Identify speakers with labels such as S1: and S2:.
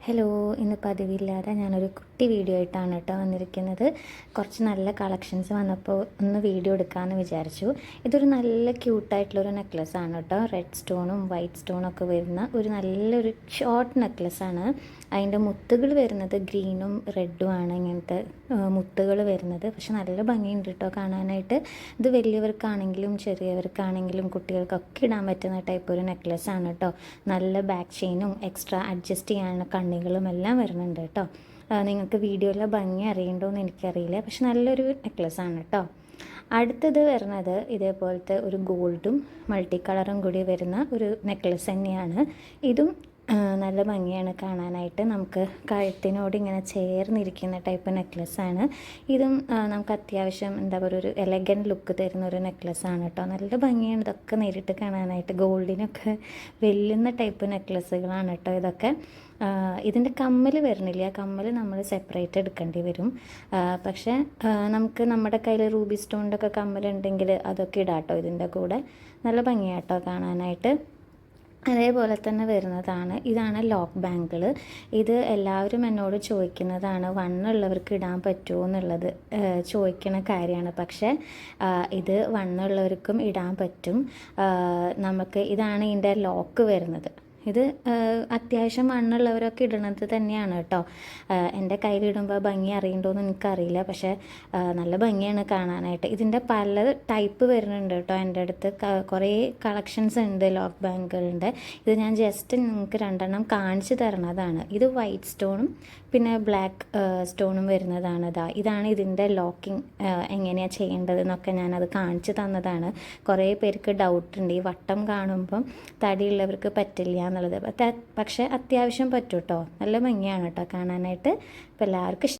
S1: Hello, ഇന്ന് പതിവില്ലാതെ ഞാനൊരു കുട്ടി വീഡിയോ ആയിട്ടാണ് കേട്ടോ വന്നിരിക്കുന്നത്. കുറച്ച് നല്ല കളക്ഷൻസ് വന്നപ്പോൾ ഒന്ന് വീഡിയോ എടുക്കാമെന്ന് വിചാരിച്ചു. ഇതൊരു നല്ല ക്യൂട്ടായിട്ടുള്ളൊരു നെക്ലസ്സാണ് കേട്ടോ. റെഡ് സ്റ്റോണും വൈറ്റ് സ്റ്റോണും ഒക്കെ വരുന്ന ഒരു നല്ലൊരു ഷോർട്ട് നെക്ലസ്സാണ്. അതിൻ്റെ മുത്തുകൾ വരുന്നത് ഗ്രീനും റെഡും ആണ്. ഇങ്ങനത്തെ മുത്തുകൾ വരുന്നത്. പക്ഷെ നല്ല ഭംഗിയുണ്ട് കേട്ടോ കാണാനായിട്ട്. ഇത് വലിയവർക്കാണെങ്കിലും ചെറിയവർക്കാണെങ്കിലും കുട്ടികൾക്കൊക്കെ ഇടാൻ പറ്റുന്ന ടൈപ്പ് ഒരു നെക്ലസ്സാണ് കേട്ടോ. നല്ല ബാക്ക് ചെയിനും എക്സ്ട്രാ അഡ്ജസ്റ്റ് ചെയ്യാനുള്ള കണ്ണികളും എല്ലാം വരുന്നുണ്ട് കേട്ടോ. നിങ്ങൾക്ക് വീഡിയോയിലെ ഭംഗി അറിയണ്ടോയെന്ന് എനിക്കറിയില്ല, പക്ഷെ നല്ലൊരു നെക്ലസ്സാണ് കേട്ടോ. അടുത്തത് വരുന്നത് ഇതേപോലത്തെ ഒരു ഗോൾഡും മൾട്ടി കളറും കൂടി വരുന്ന ഒരു നെക്ലസ് തന്നെയാണ്. ഇതും നല്ല ഭംഗിയാണ് കാണാനായിട്ട്. നമുക്ക് കഴുത്തിനോട് ഇങ്ങനെ ചേർന്നിരിക്കുന്ന ടൈപ്പ് നെക്ലസ്സാണ്. ഇതും നമുക്ക് അത്യാവശ്യം എന്താ പറയുക ഒരു എലഗൻറ്റ് ലുക്ക് തരുന്ന ഒരു നെക്ലസ്സാണ് കേട്ടോ. നല്ല ഭംഗിയാണ് ഇതൊക്കെ നേരിട്ട് കാണാനായിട്ട്. ഗോൾഡിനൊക്കെ വെല്ലുന്ന ടൈപ്പ് നെക്ലസ്സുകളാണ് കേട്ടോ ഇതൊക്കെ. ഇതിൻ്റെ കമ്മൽ വരുന്നില്ല. കമ്മൽ നമ്മൾ സെപ്പറേറ്റ് എടുക്കേണ്ടി വരും. പക്ഷേ നമുക്ക് നമ്മുടെ കയ്യിൽ റൂബി സ്റ്റോണിൻ്റെ ഒക്കെ കമ്മലുണ്ടെങ്കിൽ അതൊക്കെ ഇടാം കേട്ടോ ഇതിൻ്റെ കൂടെ. നല്ല ഭംഗിയാട്ടോ കാണാനായിട്ട്. അതേപോലെ തന്നെ വരുന്നതാണ് ഇതാണ് ലോക്ക് ബാങ്കിൾ. ഇത് എല്ലാവരും എന്നോട് ചോദിക്കുന്നതാണ്, വണ്ണുള്ളവർക്ക് ഇടാൻ പറ്റുമോ എന്നുള്ളത് ചോദിക്കുന്ന കാര്യമാണ്. പക്ഷേ ഇത് വണ്ണുള്ളവർക്കും ഇടാൻ പറ്റും. നമുക്ക് ഇതാണ് ഇതിൻ്റെ ലോക്ക് വരുന്നത്. ഇത് അത്യാവശ്യം മണ്ണുള്ളവരൊക്കെ ഇടണത് തന്നെയാണ് കേട്ടോ. എൻ്റെ കയ്യിലിടുമ്പോൾ ഭംഗി അറിയണ്ടോയെന്ന് എനിക്കറിയില്ല, പക്ഷേ നല്ല ഭംഗിയാണ് കാണാനായിട്ട്. ഇതിൻ്റെ പല ടൈപ്പ് വരുന്നുണ്ട് കേട്ടോ. എൻ്റെ അടുത്ത് കുറേ കളക്ഷൻസ് ഉണ്ട് ലോക്ക് ബാങ്കുകളുടെ. ഇത് ഞാൻ ജസ്റ്റ് നിങ്ങൾക്ക് രണ്ടെണ്ണം കാണിച്ചു തരണതാണ്. ഇത് വൈറ്റ് സ്റ്റോണും പിന്നെ ബ്ലാക്ക് സ്റ്റോണും വരുന്നതാണ്. ഇതാണ് ഇതിൻ്റെ ലോക്കിങ് എങ്ങനെയാണ് ചെയ്യേണ്ടതെന്നൊക്കെ ഞാനത് കാണിച്ചു തന്നതാണ്. കുറേ പേർക്ക് ഡൗട്ടുണ്ട്, ഈ വട്ടം കാണുമ്പം തടിയുള്ളവർക്ക് പറ്റില്ല എന്നുള്ളത്. പക്ഷേ അത്യാവശ്യം പറ്റും കേട്ടോ. നല്ല ഭംഗിയാണ് കേട്ടോ കാണാനായിട്ട്. അപ്പോൾ എല്ലാവർക്കും